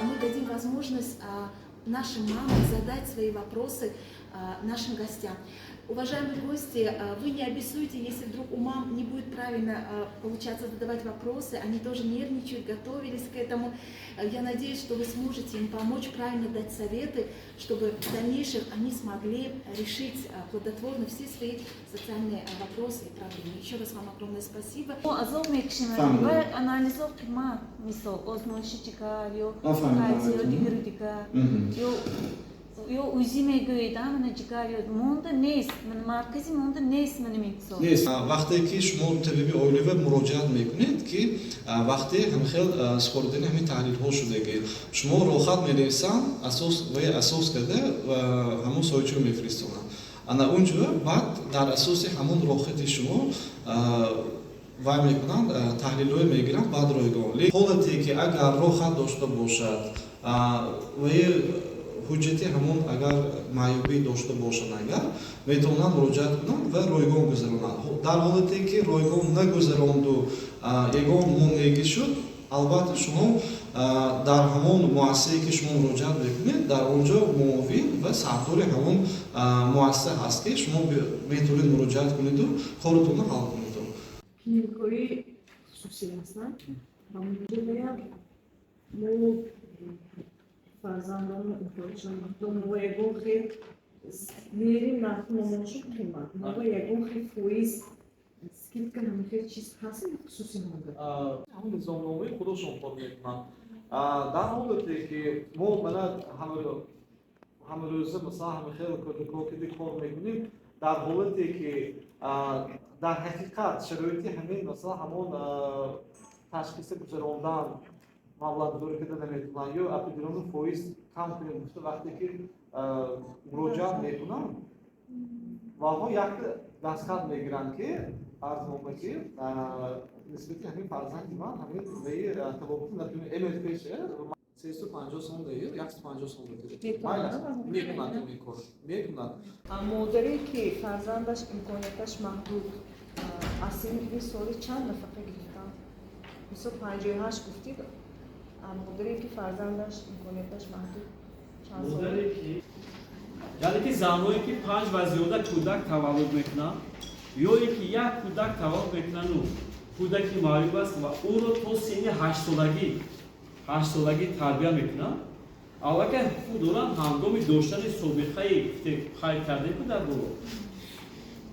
мы дадим возможность нашим мамам задать свои вопросы нашим гостям. Уважаемые гости, вы не обессудьте, если вдруг у мам не будет правильно получаться задавать вопросы, они тоже нервничают, готовились к этому. Я надеюсь, что вы сможете им помочь правильно дать советы, чтобы в дальнейшем они смогли решить плодотворно все свои социальные вопросы и проблемы. Еще раз вам огромное спасибо. Yo uzimegui da mana jigariyo monda nes man markazi monda nes man mitso nes vaqti ki shuma mutabibi oilava murojaat mekuned ki vaqti hamkhel skhordani hamin tahlilho shudagi shuma rohat menevsan asos va asos karda va hamun soychu mefristona ana unja ba'd dar asosi hamun rohati shuma va mekunan tahliloi megiran ba'd roigon holati ki agar rohat doshta boshad va ҳуҷҷати ҳамон агар маъюбӣ дошта бошад агар метавонанд муроҷиат кунанд ва ройгон гузаронанд. Дар ҳолате ки ройгон нагузаронду ягон монеагӣ шуд, албатта шумо дар ҳамон муассисае ки шумо муроҷиат мекунед дар онҷо муовин ва сардори ҳамон муассиса ҳаст ки шумо метавонед муроҷиат кунеду коротонро ҳал кунед. Клиникаи хусусӣ ҳастанд. Ҳамонҷоя мо фарзандон интоҷон мо ягон хел мерим нархи момошо қимат мо ягон хел фоиз скидка ҳамин хел чиз ҳаст хусуси монда ҳамон низомномаи худошон кор мекунанд. Дар ҳолате ки мо мана ҳамрӯза масалан ҳамин хел крокиди кор мекунем дар ҳолате ки дар ҳақиқат шароити ҳамин масалан ҳамон ташхиса гузарондан маблағ карда наметавонанд ё определённый фоиз кам кунем гуфта вақте ки муроҷиат мекунанд ва онҳо як дастхат мегиранд ки арзнома ки нисбати ҳамин фарзанди ман ҳамин табобати натуни мфпш 350 сом даир 150 сом мекунанд ин кор мекунанд. модаре ки фарзандаш имконияташ маҳдуд аз синни соли чанд нафақа гирифтанд? мисол 58 гуфтид. модаре ки фарзандаш имконияташ маҳдуд чанд сол? яъне ки занҳое ки 5 ва зиёда кӯдак таваллуд мекунанд ё ин ки як кӯдак таваллуд мекунаду кӯдаки маъюб аст ва ӯро то синни 8 солагӣ тарбия мекунанд. аллакай ҳуқуқ доранд ҳангоми доштани собиқаи хайр кардаи кӯдак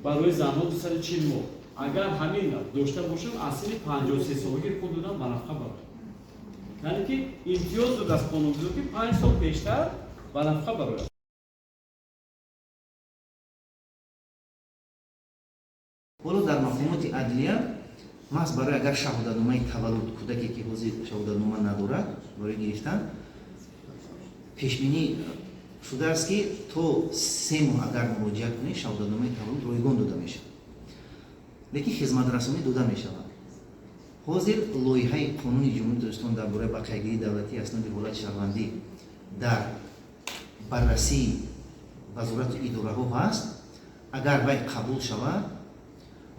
барои занҳо 240 моҳ агар ҳамин дошта бошанд аз синни 53 солагӣ худ доранд банафқа бароянд. яъне ки имтиёз дода аст қонунгузор ки 5 сол пештар банафқа барояд. ҳоло дар маҳкамоти адлия маҳз барои агар шаҳодатномаи таваллуд кӯдаке ки ҳозир шаҳодатнома надорад барои гирифтан пешбинӣ шудааст ки то 3 моҳ агар муроҷиат кунед шаҳодатномаи таваллуд ройгон дода мешавад, лекин хизматрасонӣ дода мешавад. ҳозир лоиҳаи қонуни ҷумҳурии Tojikiston дар бораи бақаягирии давлатии асноди ҳолати шаҳрвандӣ дар баррасии вазорату идораҳо ҳаст. агар вай қабул шавад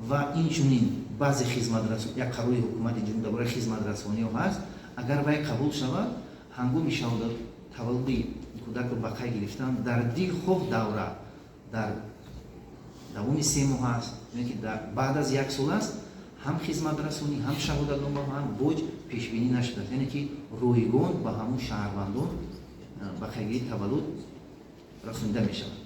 ва инчунин баъзе хизматрасони як қарори ҳукумати ҷумҳурӣ дар бораи хизматрасониҳо ҳаст, агар вай қабул шавад ҳангоми шаҳодат таваллуди кӯдакро ба қайд гирифтан дар дилхоҳ давра дар давоми 3 моҳ аст ки баъд аз 1 сол аст ҳам хизматрасонӣ ҳам шаҳодатнома ҳам боҷ пешбинӣ нашудааст, яъне ки ройгон ба ҳамон шаҳрвандон ба қайдгирии таваллуд расонида мешавад.